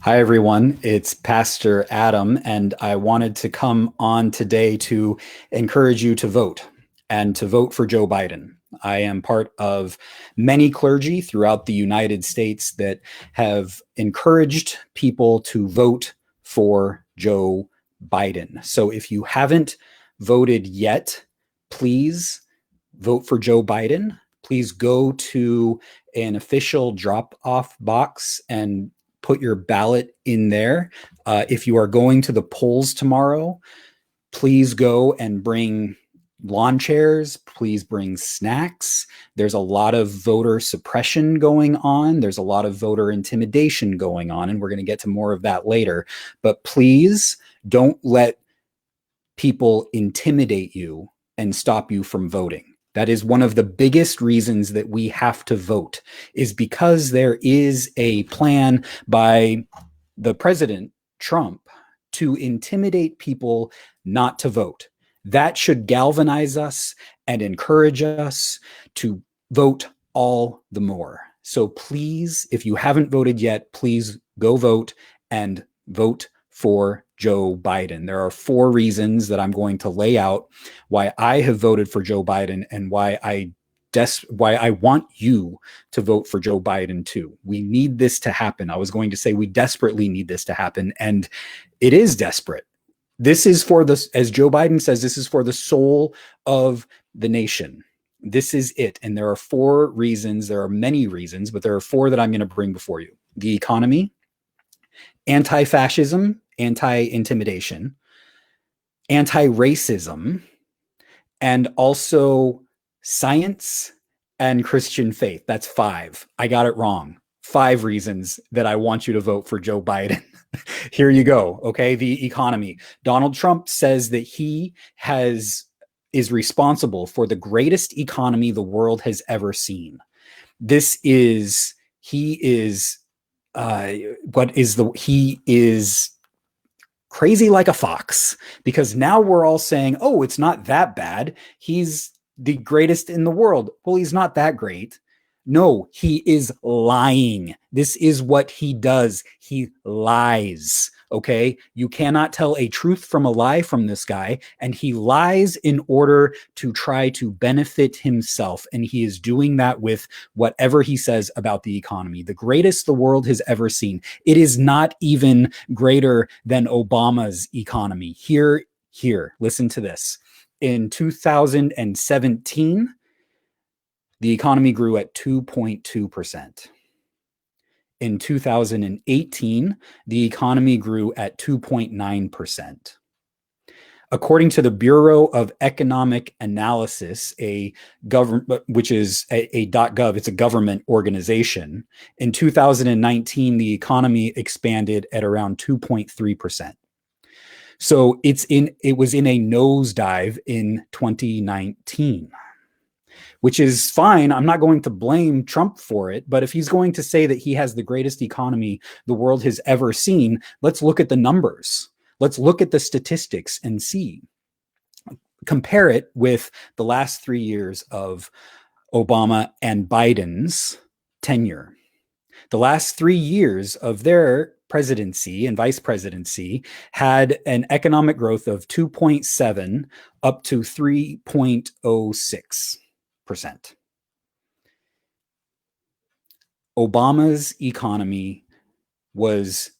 Hi, everyone. It's Pastor Adam, and I wanted to come on today to encourage you to vote and to vote for Joe Biden. I am part of many clergy throughout the United States that have encouraged people to vote for Joe Biden. So if you haven't voted yet, please vote for Joe Biden. Please go to an official drop off box and put your ballot in there. If you are going to the polls tomorrow, please go and bring lawn chairs. Please bring snacks. There's a lot of voter suppression going on. There's a lot of voter intimidation going on, and we're going to get to more of that later. But please don't let people intimidate you and stop you from voting. That is one of the biggest reasons that we have to vote, is because there is a plan by the president, Trump, to intimidate people not to vote. That should galvanize us and encourage us to vote all the more. So please, if you haven't voted yet, please go vote and vote for Joe Biden. There are 4 reasons that I'm going to lay out why I have voted for Joe Biden and why I want you to vote for Joe Biden too. We need this to happen. I was going to say we desperately need this to happen, and it is desperate. This is for the, as Joe Biden says, this is for the soul of the nation. This is it. And there are 4 reasons. There are many reasons, but there are 4 that I'm going to bring before you. The economy, anti-fascism, anti-intimidation, anti-racism, and also science and Christian faith. That's 5. I got it wrong. 5 reasons that I want you to vote for Joe Biden. Here you go. Okay. The economy. Donald Trump says that he is responsible for the greatest economy the world has ever seen. He is crazy like a fox, because now we're all saying, oh, it's not that bad. He's the greatest in the world. Well, he's not that great. No, he is lying. This is what he does. He lies. Okay. You cannot tell a truth from a lie from this guy. And he lies in order to try to benefit himself. And he is doing that with whatever he says about the economy. The greatest the world has ever seen. It is not even greater than Obama's economy. Here, listen to this. In 2017, the economy grew at 2.2%. In 2018, the economy grew at 2.9%. According to the Bureau of Economic Analysis, a government, which is a .gov, it's a government organization. In 2019, the economy expanded at around 2.3%. So it was in a nosedive in 2019. Which is fine. I'm not going to blame Trump for it. But if he's going to say that he has the greatest economy the world has ever seen, let's look at the numbers. Let's look at the statistics and see. Compare it with the last 3 years of Obama and Biden's tenure. The last 3 years of their presidency and vice presidency had an economic growth of 2.7 up to 3.06%. Obama's economy was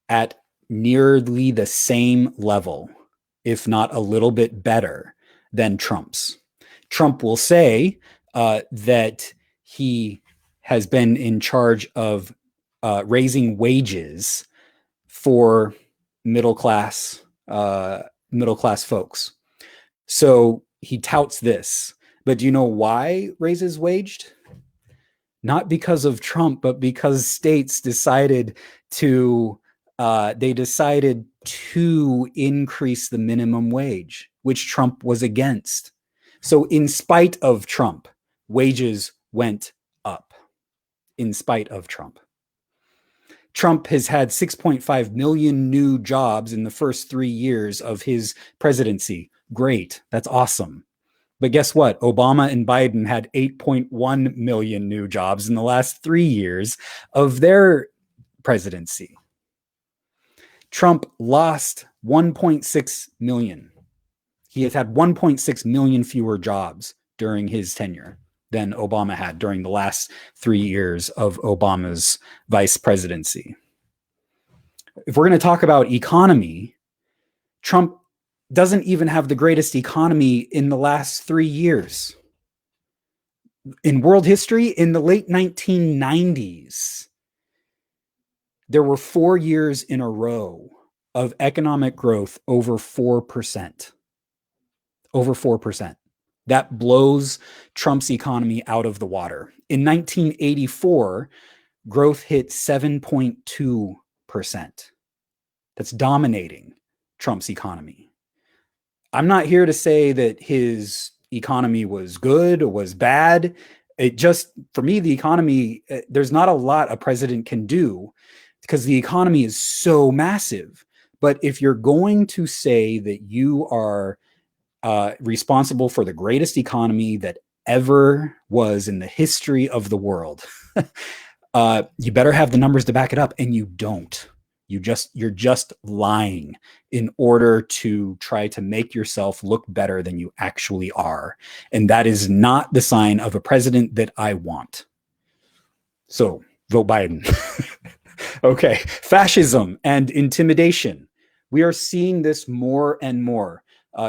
at nearly the same level, if not a little bit better, than Trump's. Trump will say that he has been in charge of raising wages for middle class folks. So he touts this. But do you know why raises waged? Not because of Trump, but because states decided to increase the minimum wage, which Trump was against. So in spite of Trump, wages went up. In spite of Trump. Trump has had 6.5 million new jobs in the first 3 years of his presidency. Great. That's awesome. But guess what? Obama and Biden had 8.1 million new jobs in the last 3 years of their presidency. Trump lost 1.6 million. He has had 1.6 million fewer jobs during his tenure than Obama had during the last 3 years of Obama's vice presidency. If we're going to talk about economy, Trump doesn't even have the greatest economy in the last 3 years. In world history, in the late 1990s, there were 4 years in a row of economic growth over 4%. Over 4%. That blows Trump's economy out of the water. In 1984, growth hit 7.2%. That's dominating Trump's economy. I'm not here to say that his economy was good or was bad. It just, for me, the economy, there's not a lot a president can do because the economy is so massive. But if you're going to say that you are responsible for the greatest economy that ever was in the history of the world, you better have the numbers to back it up, and you don't. You're just lying in order to try to make yourself look better than you actually are. And that is not the sign of a president that I want. So vote Biden. Okay. Fascism and intimidation. We are seeing this more and more.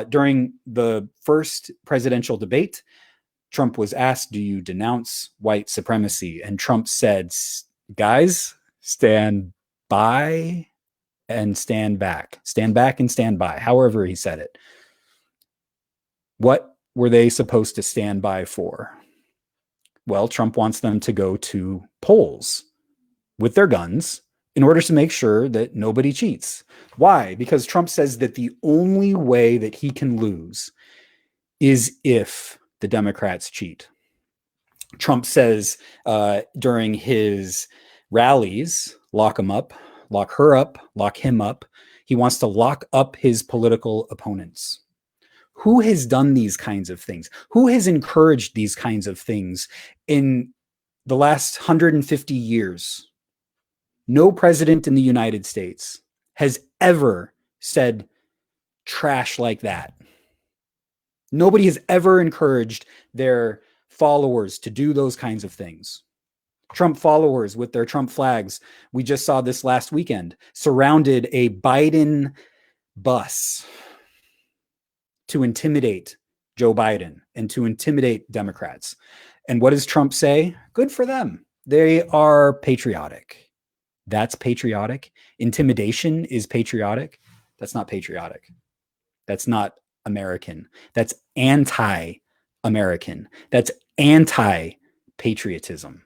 During the first presidential debate, Trump was asked, do you denounce white supremacy? And Trump said, guys, stand by and stand back. Stand back and stand by, however he said it. What were they supposed to stand by for? Well, Trump wants them to go to polls with their guns in order to make sure that nobody cheats. Why? Because Trump says that the only way that he can lose is if the Democrats cheat. Trump says during his rallies, lock him up, lock her up, lock him up. He wants to lock up his political opponents. Who has done these kinds of things? Who has encouraged these kinds of things in the last 150 years? No president in the United States has ever said trash like that. Nobody has ever encouraged their followers to do those kinds of things. Trump followers with their Trump flags, we just saw this last weekend, surrounded a Biden bus to intimidate Joe Biden and to intimidate Democrats. And what does Trump say? Good for them. They are patriotic. That's patriotic. Intimidation is patriotic. That's not patriotic. That's not American. That's anti-American. That's anti-patriotism.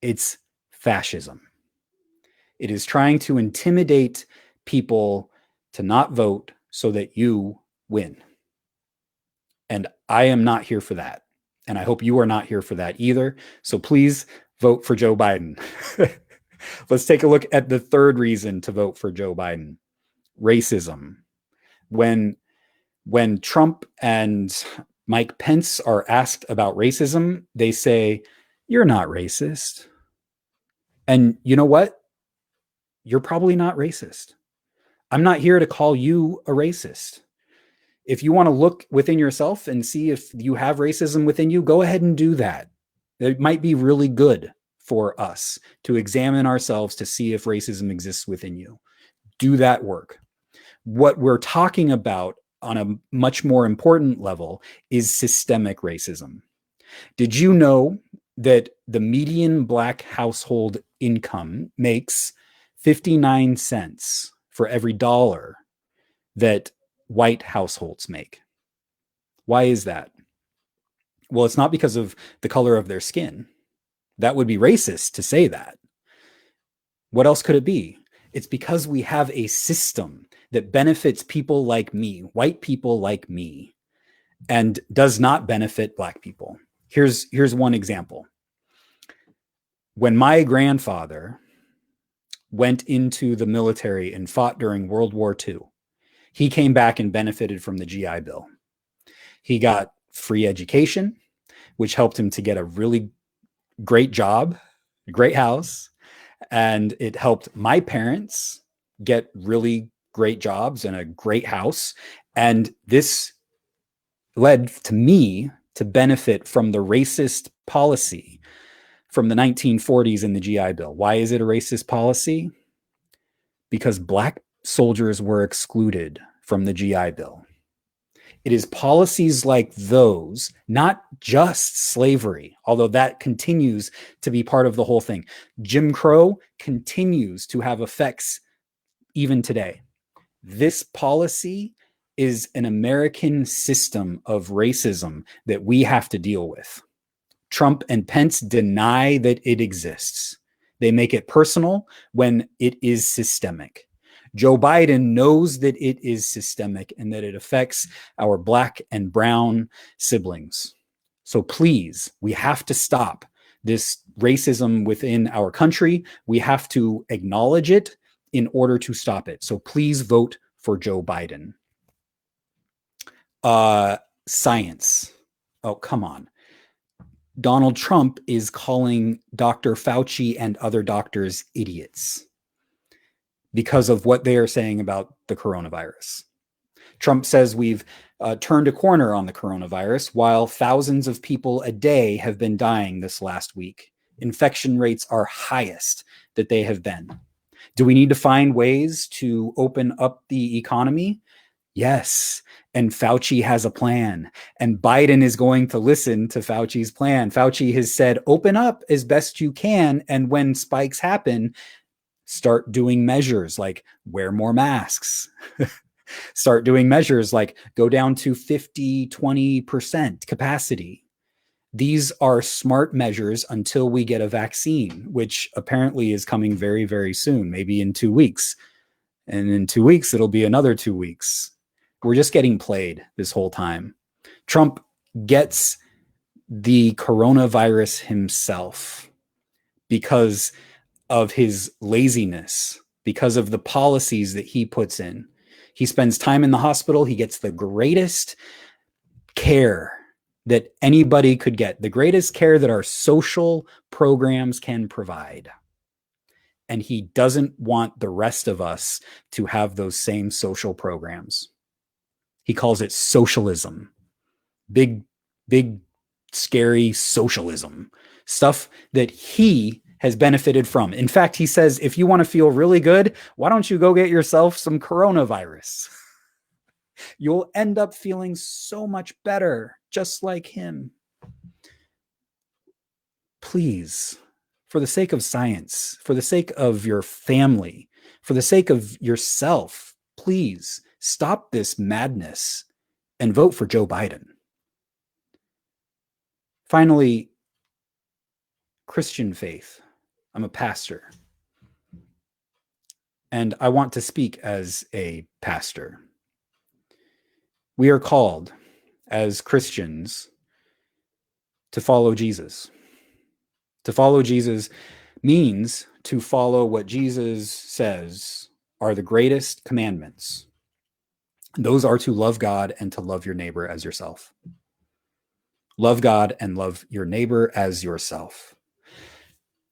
It's fascism. It is trying to intimidate people to not vote so that you win. And I am not here for that. And I hope you are not here for that either. So please vote for Joe Biden. Let's take a look at the third reason to vote for Joe Biden. Racism. When Trump and Mike Pence are asked about racism, they say, you're not racist. And you know what? You're probably not racist. I'm not here to call you a racist. If you want to look within yourself and see if you have racism within you, go ahead and do that. It might be really good for us to examine ourselves to see if racism exists within you. Do that work. What we're talking about on a much more important level is systemic racism. Did you know that the median Black household income makes 59 cents for every dollar that white households make? Why is that? Well, it's not because of the color of their skin. That would be racist to say that. What else could it be? It's because we have a system that benefits people like me, white people like me, and does not benefit Black people. Here's one example. When my grandfather went into the military and fought during World War II, he came back and benefited from the GI Bill. He got free education, which helped him to get a really great job, a great house, and it helped my parents get really great jobs and a great house. And this led to me to benefit from the racist policy from the 1940s in the GI Bill. Why is it a racist policy? Because Black soldiers were excluded from the GI Bill. It is policies like those, not just slavery, although that continues to be part of the whole thing. Jim Crow continues to have effects even today. This policy is an American system of racism that we have to deal with. Trump and Pence deny that it exists. They make it personal when it is systemic. Joe Biden knows that it is systemic and that it affects our Black and brown siblings. So please, we have to stop this racism within our country. We have to acknowledge it in order to stop it. So please vote for Joe Biden. Science. Oh, come on. Donald Trump is calling Dr. Fauci and other doctors idiots because of what they are saying about the coronavirus. Trump says we've turned a corner on the coronavirus, while thousands of people a day have been dying this last week. Infection rates are highest that they have been. Do we need to find ways to open up the economy? Yes. And Fauci has a plan. And Biden is going to listen to Fauci's plan. Fauci has said, open up as best you can. And when spikes happen, start doing measures like wear more masks. Start doing measures like go down to 50, 20% capacity. These are smart measures until we get a vaccine, which apparently is coming very, very soon, maybe in 2 weeks. And in 2 weeks, it'll be another 2 weeks. We're just getting played this whole time. Trump gets the coronavirus himself because of his laziness, because of the policies that he puts in. He spends time in the hospital. He gets the greatest care that anybody could get, the greatest care that our social programs can provide. And he doesn't want the rest of us to have those same social programs. He calls it socialism. Big, scary socialism. Stuff that he has benefited from. In fact, he says, if you want to feel really good, why don't you go get yourself some coronavirus? You'll end up feeling so much better, just like him. Please, for the sake of science, for the sake of your family, for the sake of yourself, please stop this madness and vote for Joe Biden. Finally, Christian faith. I'm a pastor. And I want to speak as a pastor. We are called as Christians to follow Jesus. To follow Jesus means to follow what Jesus says are the greatest commandments. Those are to love God and to love your neighbor as yourself. Love God and love your neighbor as yourself.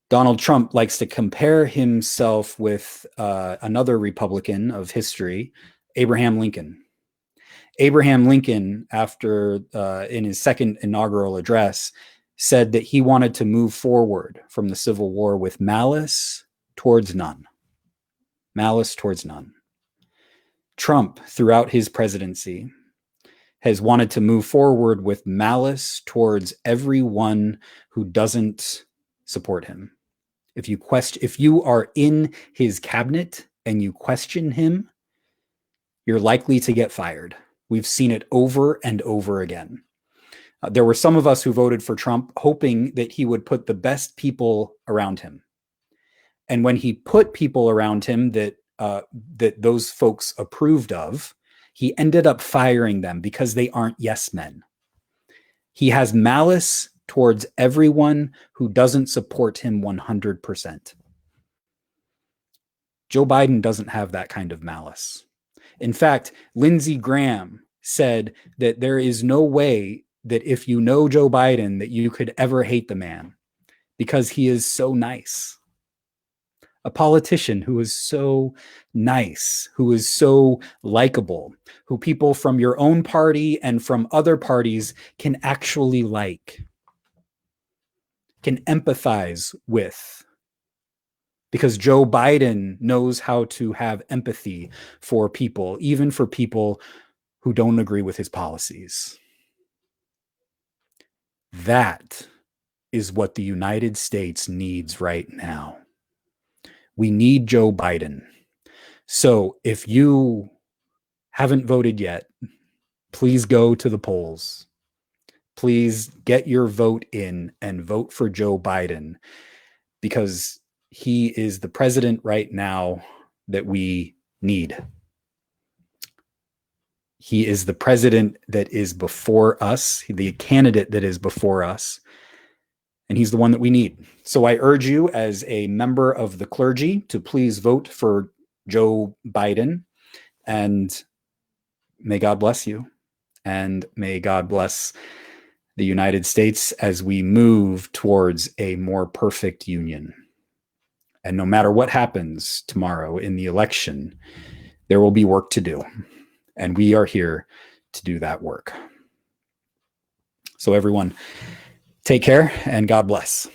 Donald Trump likes to compare himself with another Republican of history, Abraham Lincoln. Abraham Lincoln, after in his second inaugural address, said that he wanted to move forward from the Civil War with malice towards none. Malice towards none. Trump, throughout his presidency, has wanted to move forward with malice towards everyone who doesn't support him. If you are in his cabinet and you question him, you're likely to get fired. We've seen it over and over again. There were some of us who voted for Trump hoping that he would put the best people around him. And when he put people around him that those folks approved of, he ended up firing them because they aren't yes men. He has malice towards everyone who doesn't support him 100%. Joe Biden doesn't have that kind of malice. In fact, Lindsey Graham said that there is no way that if you know Joe Biden that you could ever hate the man because he is so nice. a politician who is so nice, who is so likable, who people from your own party and from other parties can actually like, can empathize with. Because Joe Biden knows how to have empathy for people, even for people who don't agree with his policies. That is what the United States needs right now. We need Joe Biden. So if you haven't voted yet, please go to the polls. Please get your vote in and vote for Joe Biden, because he is the president right now that we need. He is the president that is before us, the candidate that is before us, and he's the one that we need. So I urge you as a member of the clergy to please vote for Joe Biden, and may God bless you, and may God bless the United States as we move towards a more perfect union. And no matter what happens tomorrow in the election, there will be work to do. And we are here to do that work. So everyone, take care and God bless.